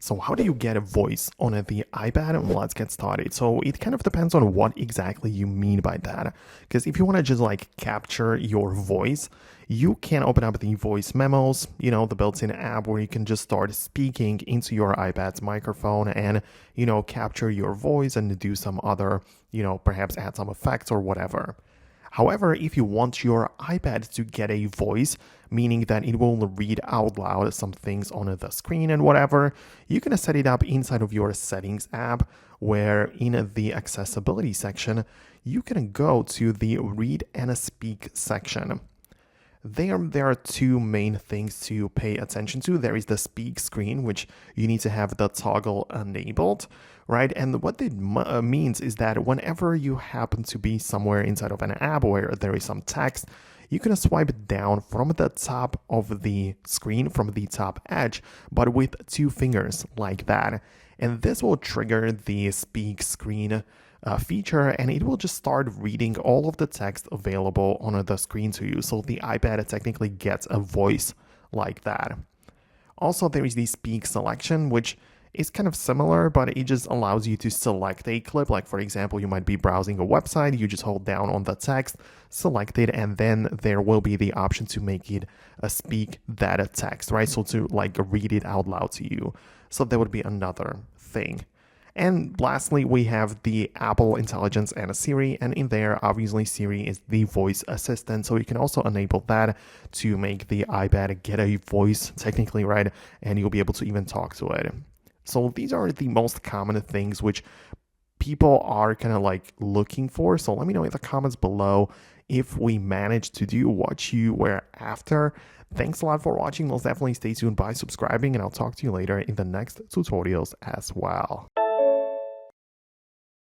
So how do you get a voice on the iPad? Well, let's get started. So it kind of depends on what exactly you mean by that. Because if you want to just like capture your voice, you can open up the voice memos, the built-in app where you can just start speaking into your iPad's microphone and, capture your voice and do some other, perhaps add some effects or whatever. However, if you want your iPad to get a voice, meaning that it will read out loud some things on the screen and whatever, you can set it up inside of your settings app, where in the accessibility section, you can go to the read and speak section. There are two main things to pay attention to. There is the speak screen, which you need to have the toggle enabled, right? And what it means is that whenever you happen to be somewhere inside of an app where there is some text, you can swipe down from the top of the screen, from the top edge, but with two fingers like that. And this will trigger the speak screen feature, and it will just start reading all of the text available on the screen to you. So the iPad technically gets a voice like that. Also, there is the speak selection, which is kind of similar, but it just allows you to select a clip. Like, for example, you might be browsing a website, you just hold down on the text, select it, and then there will be the option to make it speak that text, right? So to like read it out loud to you. So that would be another thing. And lastly, we have the Apple Intelligence and Siri, and in there, obviously, Siri is the voice assistant, so you can also enable that to make the iPad get a voice, technically, right? And you'll be able to even talk to it. So these are the most common things which people are kind of like looking for. So let me know in the comments below if we managed to do what you were after. Thanks a lot for watching. Most definitely stay tuned by subscribing, and I'll talk to you later in the next tutorials as well.